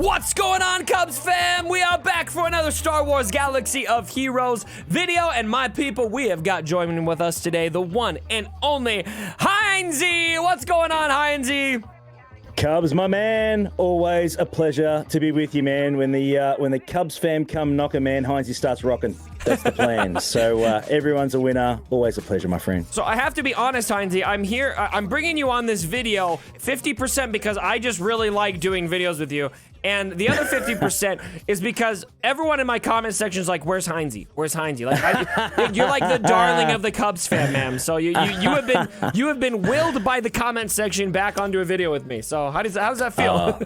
What's going on, Cubs fam? We are back for another Star Wars Galaxy of Heroes video, and my people, we have got joining with us today the one and only Hinds II. What's going on, Hinds II? Cubs, my man, always a pleasure to be with you, man. When the Cubs fam come knocking, man, Hinds II starts rocking. That's the plan. So everyone's a winner. Always a pleasure, my friend. So I have to be honest, Hinds II, I'm here. I'm bringing you on this video 50% because I just really like doing videos with you. And the other 50% is because everyone in my comment section is like, "Where's Hinds II? Where's Hinds II?" Like, you're like the darling of the Cubs fan, man. So you have been willed by the comment section back onto a video with me. So how does that feel?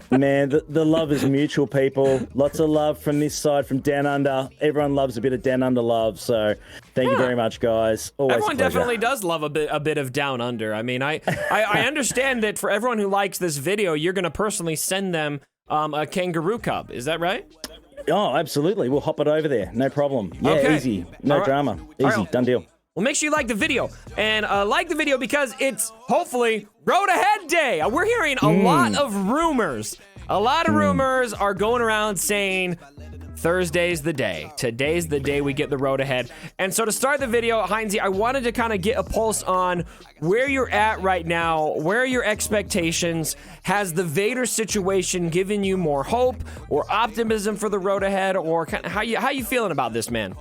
Man, the love is mutual, people. Lots of love from this side, from down under. Everyone loves a bit of down under love. So thank you very much, guys. Always everyone a pleasure. definitely does love a bit of down under. I mean, I understand that for everyone who likes this video, you're gonna personally send them a kangaroo cub. Is that right? Oh, absolutely. We'll hop it over there. No problem. Yeah, Okay. Easy. No drama. Easy. Done deal. Well, make sure you like the video. And like the video because it's hopefully Road Ahead Day. We're hearing a lot of rumors. A lot of rumors are going around saying Thursday's the day. Today's the day we get the road ahead. And so to start the video, Hinds II, I wanted to kind of get a pulse on where you're at right now. Where are your expectations? Has the Vader situation given you more hope or optimism for the road ahead? Or kind of how you feeling about this, man?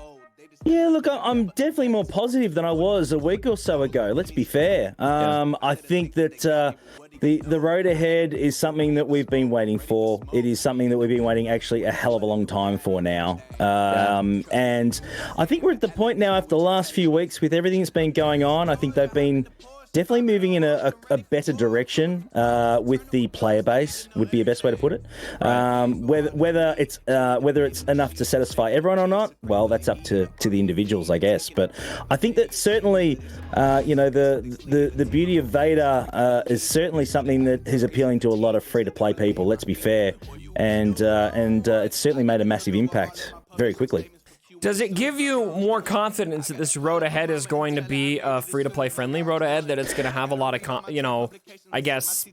Yeah, look, I'm definitely more positive than I was a week or so ago. Let's be fair. I think that the road ahead is something that we've been waiting for. It is something that we've been waiting actually a hell of a long time for now. And I think we're at the point now after the last few weeks with everything that's been going on. I think they've been definitely moving in a better direction with the player base would be the best way to put it. Whether it's enough to satisfy everyone or not, well, that's up to the individuals, I guess. But I think that certainly, the beauty of Vader is certainly something that is appealing to a lot of free-to-play people. Let's be fair, and it's certainly made a massive impact very quickly. Does it give you more confidence that this road ahead is going to be a free-to-play friendly road ahead, that it's going to have a lot of, I guess,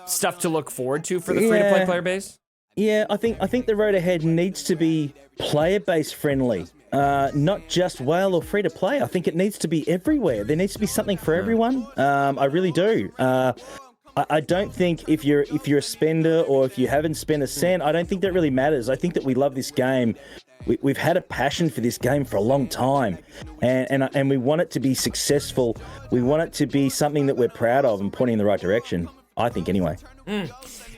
stuff to look forward to for the free-to-play player base? Yeah, I think the road ahead needs to be player-base friendly, not just whale or free-to-play. I think it needs to be everywhere. There needs to be something for everyone. I really do. I don't think if you're a spender or if you haven't spent a cent, I don't think that really matters. I think that we love this game. We've had a passion for this game for a long time, and we want it to be successful. We want it to be something that we're proud of and pointing in the right direction, I think, anyway.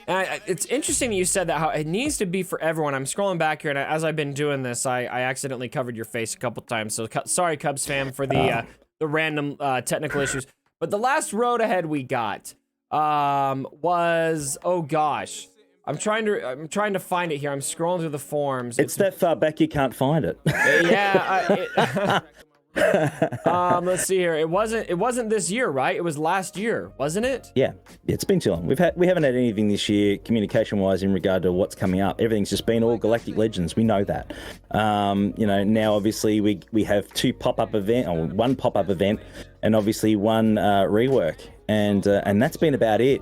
It's interesting that you said that, how it needs to be for everyone. I'm scrolling back here, and as I've been doing this, I accidentally covered your face a couple times, so sorry, Cubs fam, for the random technical issues. But the last road ahead we got was, oh gosh, I'm trying to find it here. I'm scrolling through the forums. It's that far back you can't find it. Yeah. Let's see here. It wasn't this year, right? It was last year, wasn't it? Yeah, it's been too long. We haven't had anything this year, communication-wise, in regard to what's coming up. Everything's just been all Galactic Legends. We know that. Now obviously we have one pop-up event, and obviously one rework, and that's been about it.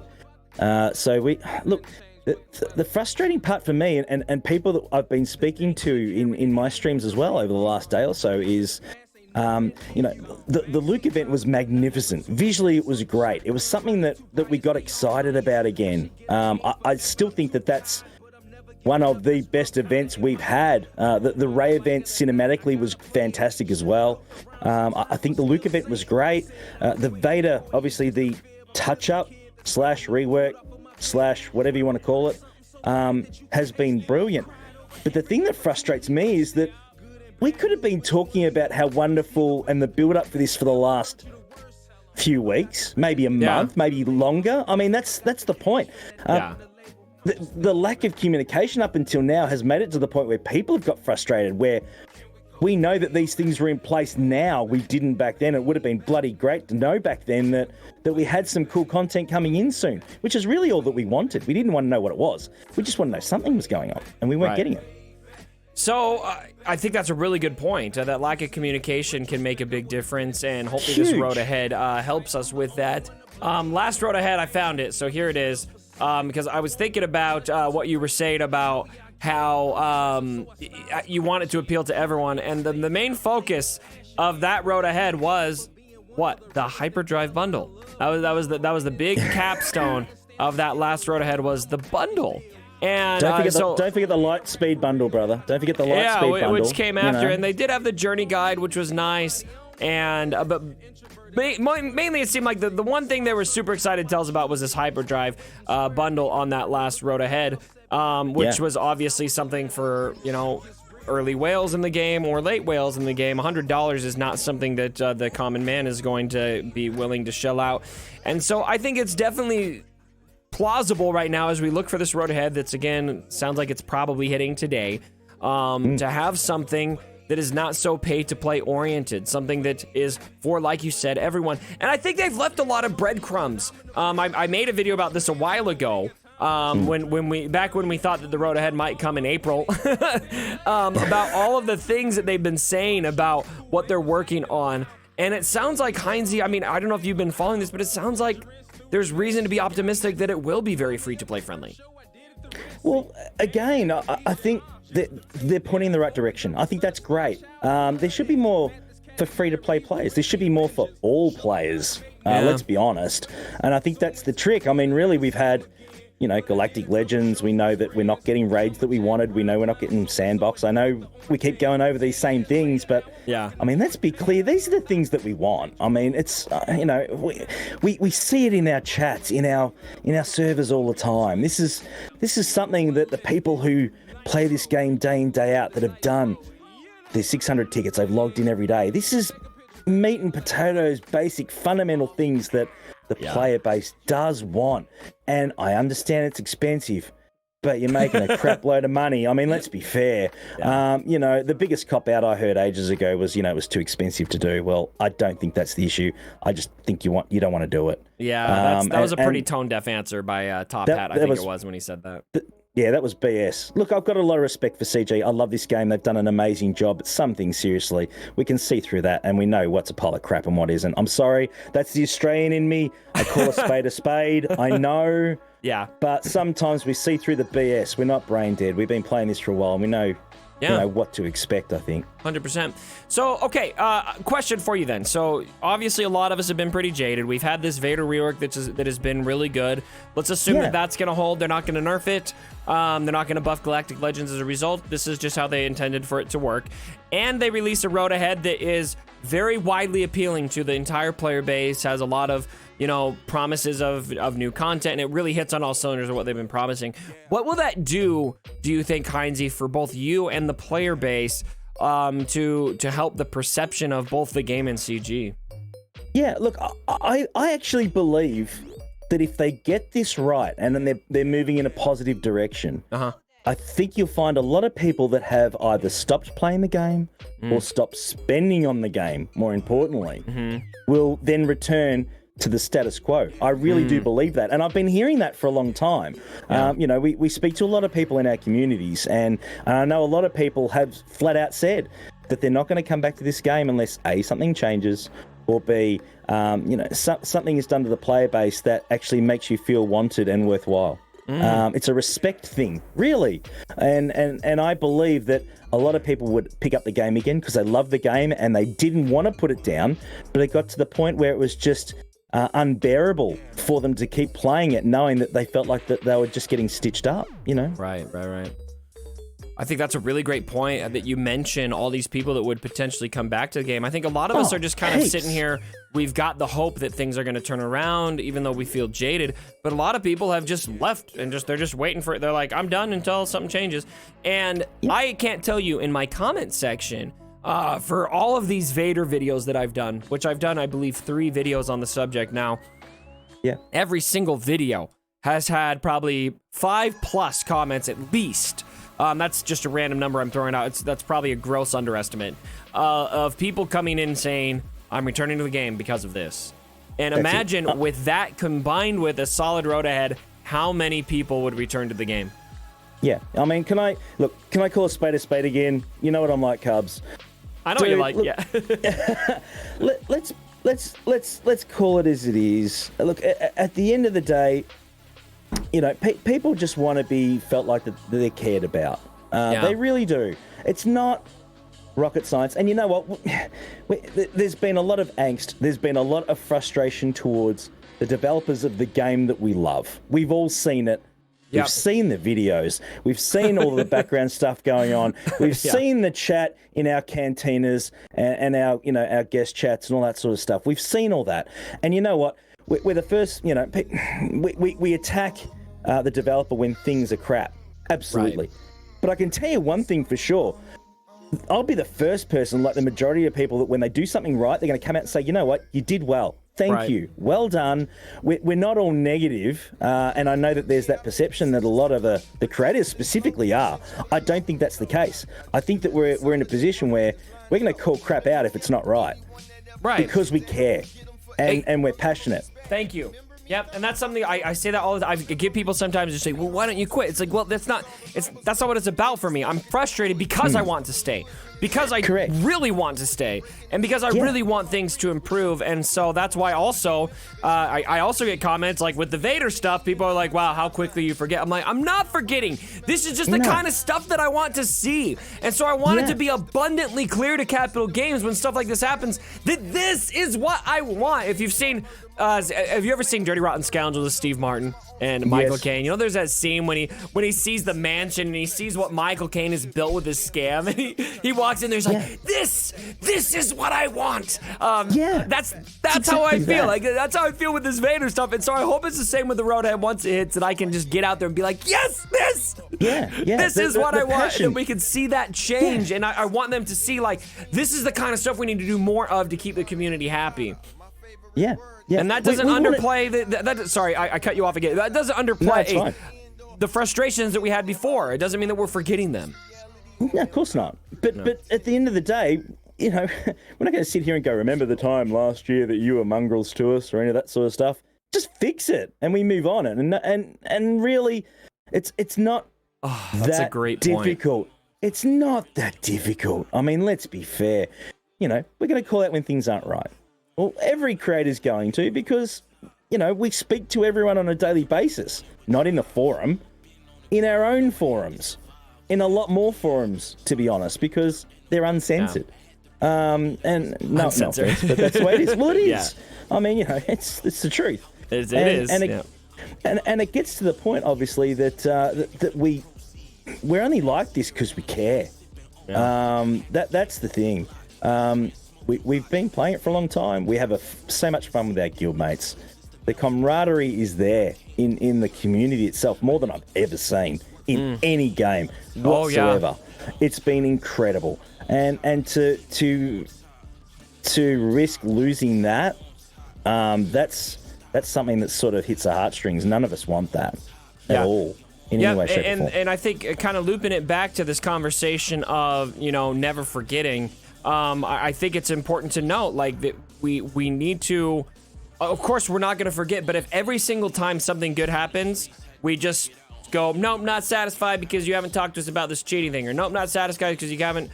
So we look. The frustrating part for me and people that I've been speaking to in my streams as well over the last day or so is, the Luke event was magnificent. Visually, it was great. It was something that we got excited about again. I still think that that's one of the best events we've had. The Rey event cinematically was fantastic as well. I think the Luke event was great. The Vader, obviously the touch-up / rework / whatever you want to call it, has been brilliant. But the thing that frustrates me is that we could have been talking about how wonderful and the build-up for this for the last few weeks, maybe a month, maybe longer. I mean, that's the point. The lack of communication up until now has made it to the point where people have got frustrated, where we know that these things were in place now. We didn't back then. It would have been bloody great to know back then that we had some cool content coming in soon, which is really all that we wanted. We didn't want to know what it was. We just wanted to know something was going on, and we weren't getting it. So I think that's a really good point. That lack of communication can make a big difference, and hopefully this road ahead helps us with that. Last road ahead, I found it. So here it is. because I was thinking about what you were saying about how you want it to appeal to everyone, and the main focus of that road ahead was what? The hyperdrive bundle. That was the big capstone of that last road ahead was the bundle. And don't forget the light speed bundle, brother. Don't forget the light speed bundle, which came after, and they did have the journey guide, which was nice. And but mainly it seemed like the one thing they were super excited to tell us about was this hyperdrive bundle on that last road ahead, which was obviously something for early whales in the game or late whales in the game. $100 is not something that the common man is going to be willing to shell out, and so I think it's definitely plausible right now as we look for this road ahead that's, again, sounds like it's probably hitting today, to have something that is not so pay-to-play oriented, something that is for, like you said, everyone. And I think they've left a lot of breadcrumbs. I made a video about this a while ago, when we thought that the road ahead might come in April, about all of the things that they've been saying about what they're working on. And it sounds like Hinds, I mean, I don't know if you've been following this, but it sounds like there's reason to be optimistic that it will be very free-to-play friendly. Well, again, I think that they're pointing in the right direction. I think that's great. There should be more for free-to-play players. There should be more for all players, let's be honest. And I think that's the trick. I mean, really, we've had, Galactic Legends. We know that we're not getting raids that we wanted. We know we're not getting Sandbox. I know we keep going over these same things, but I mean, let's be clear. These are the things that we want. I mean, it's we see it in our chats, in our servers all the time. This is something that the people who play this game day in, day out, that have done their 600 tickets, they've logged in every day. This is meat and potatoes, basic fundamental things that the player base does want. And I understand it's expensive, but you're making a crap load of money. I mean, let's be fair. The biggest cop out I heard ages ago was, it was too expensive to do. Well, I don't think that's the issue. I just think you don't want to do it. Yeah, that was a pretty tone deaf answer by Top Hat. I think it was when he said that. Yeah, that was BS. Look, I've got a lot of respect for CG. I love this game. They've done an amazing job. But some things, seriously, we can see through that, and we know what's a pile of crap and what isn't. I'm sorry. That's the Australian in me. I call a spade a spade. I know. Yeah. But sometimes we see through the BS. We're not brain dead. We've been playing this for a while, and we know, what to expect, I think. 100%. So, okay, question for you then. So, obviously, a lot of us have been pretty jaded. We've had this Vader rework that has been really good. Let's assume that that's going to hold. They're not going to nerf it. They're not going to buff Galactic Legends as a result. This is just how they intended for it to work. And they released a road ahead that is very widely appealing to the entire player base, has a lot of, promises of new content, and it really hits on all cylinders of what they've been promising. What will that do you think, Hindsy, for both you and the player base, to help the perception of both the game and CG? Yeah, look, I actually believe that if they get this right and then they're moving in a positive direction, I think you'll find a lot of people that have either stopped playing the game or stopped spending on the game, more importantly, will then return to the status quo. I really do believe that. And I've been hearing that for a long time. We speak to a lot of people in our communities, and I know a lot of people have flat out said that they're not going to come back to this game unless A, something changes, or B, something is done to the player base that actually makes you feel wanted and worthwhile. It's a respect thing, really. And I believe that a lot of people would pick up the game again because they love the game and they didn't want to put it down, but it got to the point where it was just unbearable for them to keep playing it, knowing that they felt like that they were just getting stitched up, Right. I think that's a really great point that you mention all these people that would potentially come back to the game. I think a lot of us are just kind of sitting here. We've got the hope that things are going to turn around, even though we feel jaded. But a lot of people have just left and they're just waiting for it. They're like, I'm done until something changes. And I can't tell you in my comment section, for all of these Vader videos that I've done, which I've done, I believe, 3 videos on the subject now. Yeah. Every single video has had probably 5+ comments at least. That's just a random number I'm throwing out. That's probably a gross underestimate of people coming in saying, I'm returning to the game because of this. And imagine with that combined with a solid road ahead, how many people would return to the game? Yeah. I mean, can I call a spade again? You know what I'm like, Cubs. I know what you like, look, yeah. let's call it as it is. Look, at the end of the day, you know, people just want to be felt like that they're cared about. They really do. It's not rocket science. And you know what? There's been a lot of angst. There's been a lot of frustration towards the developers of the game that we love. We've all seen it. We've seen the videos. We've seen all the background stuff going on. We've seen the chat in our cantinas and our, you know, our guest chats and all that sort of stuff. We've seen all that. And you know what? We're the first, you know, we attack the developer when things are crap. Absolutely. Right. But I can tell you one thing for sure. I'll be the first person, like the majority of people, that when they do something right, they're going to come out and say, you know what, you did well. Thank you. Well done. We're not all negative, and I know that there's that perception that a lot of the creators specifically are. I don't think that's the case. I think that we're in a position where we're going to call crap out if it's not right. Right. Because we care, and we're passionate. Thank you. Yep, and that's something I say that all the time. I get people sometimes to say, well, why don't you quit? It's like, well, that's not what it's about for me. I'm frustrated because I want to stay. Because I really want to stay, and because I really want things to improve, and so that's why also, I also get comments like with the Vader stuff, people are like, wow, how quickly you forget. I'm like, I'm not forgetting. This is just the kind of stuff that I want to see, and so I want it to be abundantly clear to Capital Games when stuff like this happens that this is what I want. If you've seen, have you ever seen Dirty Rotten Scoundrels with Steve Martin and Michael Caine? You know, there's that scene when he sees the mansion and he sees what Michael Caine has built with his scam, and he walks in there, he's like, this is what I want. That's how I feel. Like, that's how I feel with this Vader stuff, and so I hope it's the same with the Road Ahead once it hits, that I can just get out there and be like, yes, this is what I want, and we can see that change, and I want them to see, like, this is the kind of stuff we need to do more of to keep the community happy. Yeah. And that doesn't underplay sorry, I cut you off again. That doesn't underplay the frustrations that we had before. It doesn't mean that we're forgetting them. No, of course not. But at the end of the day, you know, we're not going to sit here and go, remember the time last year that you were mongrels to us or any of that sort of stuff. Just fix it and we move on. And really, it's not that's a great difficult. Point. It's not that difficult. I mean, let's be fair. You know, we're going to call out when things aren't right. Well, every creator's going to, because, you know, we speak to everyone on a daily basis. Not in the forum, in our own forums. In a lot more forums, to be honest, because they're uncensored. And no offense, but that's the way it is. Well, it is. I mean, you know, it's the truth. It is. And it gets to the point, obviously, that we're only like this because we care. That's the thing. We've been playing it for a long time. We have so much fun with our guildmates. The camaraderie is there in the community itself, more than I've ever seen in any game whatsoever. It's been incredible, and to risk losing that, that's something that sort of hits the heartstrings. None of us want that at all. In any way, shape, or form. And I think kind of looping it back to this conversation of, you know, never forgetting. I think it's important to note, like, that we need to, of course, we're not going to forget, but if every single time something good happens, we just go, nope, not satisfied because you haven't talked to us about this cheating thing, or nope, not satisfied because you haven't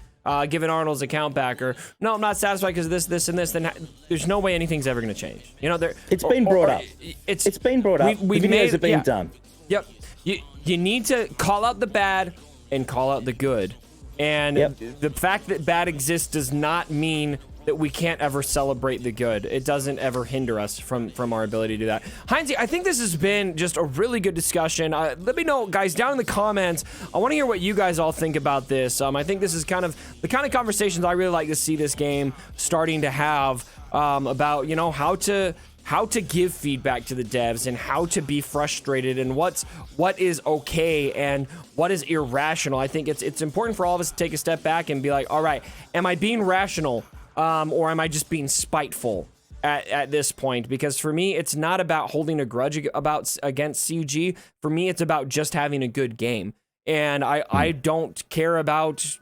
given Arnold's account back, or no, I'm not satisfied because of this and this, then there's no way anything's ever going to change. You know, it's been brought up. It's been brought up. The videos have been done. Yep. You need to call out the bad and call out the good. And the fact that bad exists does not mean that we can't ever celebrate the good. It doesn't ever hinder us from our ability to do that. Hinds, I think this has been just a really good discussion. Let me know, guys, down in the comments. I want to hear what you guys all think about this. I think this is kind of the kind of conversations I really like to see this game starting to have about, you know, how to give feedback to the devs and how to be frustrated and what is okay and what is irrational. I think it's important for all of us to take a step back and be like, all right, am I being rational or am I just being spiteful at this point? Because for me, it's not about holding a grudge against CG. For me, it's about just having a good game. And I don't care about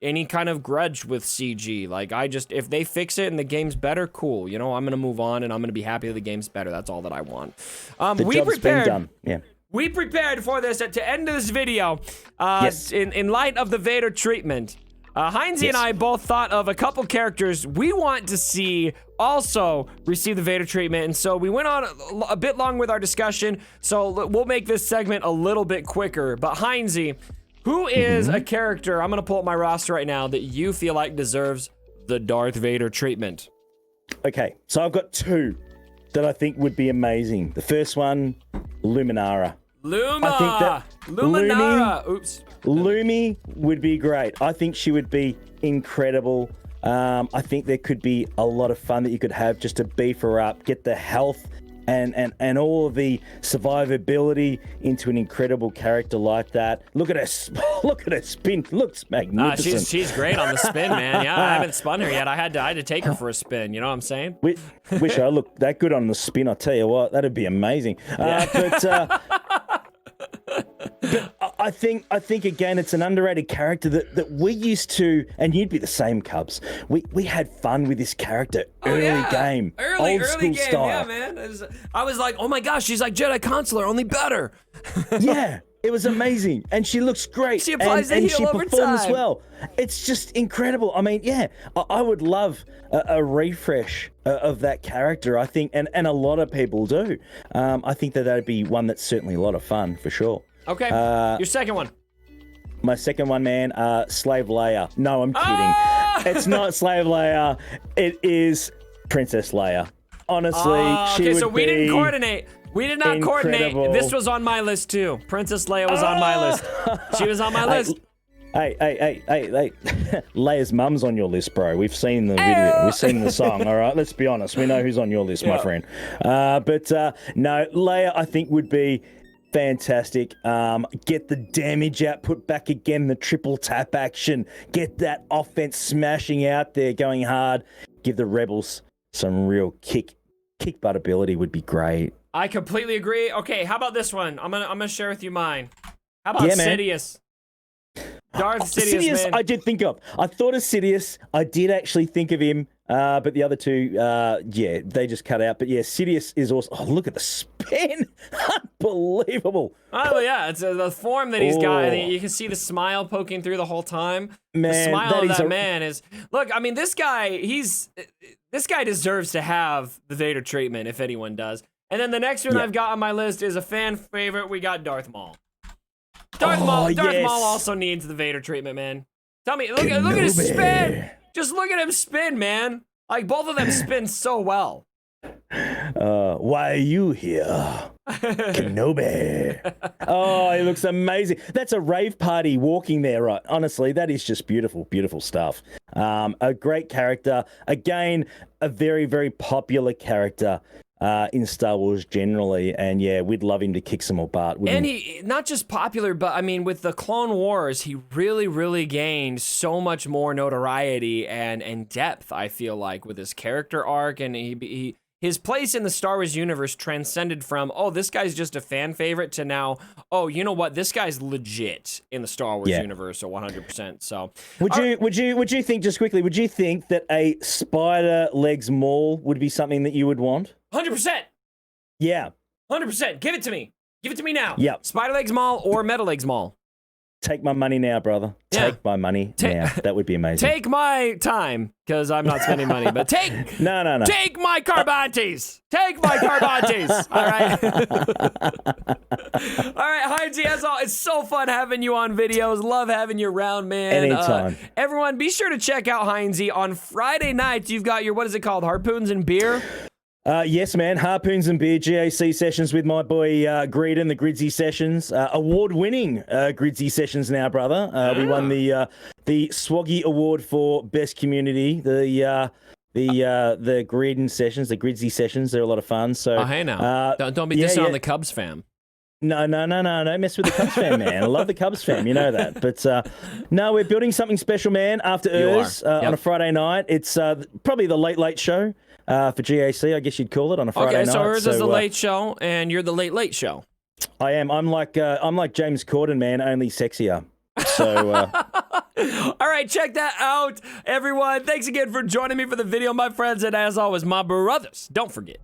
any kind of grudge with CG. Like, if they fix it and the game's better, cool. You know, I'm going to move on and I'm going to be happy that the game's better. That's all that I want. The job's been done. Yeah. We prepared for this to end this video. In light of the Vader treatment, Hinds and I both thought of a couple characters we want to see also receive the Vader treatment, and so we went on a bit long with our discussion, so we'll make this segment a little bit quicker. But Hindsy, who is a character, I'm gonna pull up my roster right now, that you feel like deserves the Darth Vader treatment? Okay, so I've got two that I think would be amazing. The first one, Luminara. I think that Luminara. Oops. Lumi would be great. I think she would be incredible. I think there could be a lot of fun that you could have just to beef her up, get the health and all of the survivability into an incredible character like that. Look at her spin. Looks magnificent. She's great on the spin, man. Yeah, I haven't spun her yet. I had to take her for a spin. You know what I'm saying? Wish I looked that good on the spin. I tell you what, that'd be amazing. But I think again, it's an underrated character that we used to, and you'd be the same, Cubs. We had fun with this character early game, old school game, style. Yeah, man. I was like, oh my gosh, she's like Jedi Consular, only better. Yeah, it was amazing, and she looks great. She applies the heal over and she performs time. well. It's just incredible. I mean, yeah, I would love a refresh of that character. I think, and a lot of people do. I think that'd be one that's certainly a lot of fun for sure. Okay, your second one. My second one, man, Slave Leia. No, I'm kidding. Ah! It's not Slave Leia. It is Princess Leia. Honestly, she would so we didn't be coordinate. We did not coordinate. incredible. This was on my list too. Princess Leia was on my list. She was on my list. Hey. Leia's mum's on your list, bro. We've seen the video. We've seen the song, all right? Let's be honest. We know who's on your list, my friend. No, Leia, I think, would be fantastic. Get the damage output back again, the triple tap action. Get that offense smashing out there, going hard. Give the Rebels some real kick butt ability would be great. I completely agree. Okay, how about this one? I'm gonna share with you mine. How about Sidious? Darth Sidious, man. I did think of. I thought of Sidious. I did actually think of him. But the other two, they just cut out. But yeah, Sidious is also. Oh, look at the spin! Unbelievable. Oh yeah, it's the form that he's got. And you can see the smile poking through the whole time. Man, the smile of that man is. Look, I mean, this guy deserves to have the Vader treatment if anyone does. And then the next one I've got on my list is a fan favorite. We got Darth Maul. Darth Maul also needs the Vader treatment, man. Tell me, look at his spin. Just look at him spin, man. Like, both of them spin so well. Why are you here? Kenobi. Oh, he looks amazing. That's a rave party walking there, right? Honestly, that is just beautiful, beautiful stuff. A great character. Again, a very, very popular character in Star Wars generally, and yeah, we'd love him to kick some more butt. And he, not just popular, but I mean, with the Clone Wars, he really, really gained so much more notoriety and depth, I feel like, with his character arc, and his place in the Star Wars universe transcended from, oh, this guy's just a fan favorite, to now, oh, you know what, this guy's legit in the Star Wars universe, so 100%. So, would you think, just quickly, would you think that a spider legs Maul would be something that you would want? 100%. Yeah. 100%. Give it to me. Give it to me now. Yeah. Spider Legs Maul or Metal Legs Maul. Take my money now, brother. Take my money now. That would be amazing. Take my time, because I'm not spending money, but take... No. Take my Carbantes. Take my Carbantes. All right? All right, Hindsy, as always, it's so fun having you on videos. Love having you around, man. Anytime. Everyone, be sure to check out Hindsy. On Friday nights, you've got your, what is it called, Harpoons and Beer? Yes, man. Harpoons and Beer GAC sessions with my boy Greedon, the Gridsy Sessions. Award-winning Gridsy Sessions now, brother. We won the SWGoH Award for Best Community. The Greedon Sessions, the Gridsy Sessions. They're a lot of fun. So, hey now, don't be dissing on the Cubs fam. No. Don't mess with the Cubs fam, man. I love the Cubs fam, you know that. But no, we're building something special, man. After Urs on a Friday night, it's probably the late show. For GAC, I guess you'd call it, on a Friday night. Okay, so Urs is the late show, and you're the late show. I am. I'm like James Corden, man, only sexier. So. All right, check that out, everyone. Thanks again for joining me for the video, my friends, and as always, my brothers. Don't forget.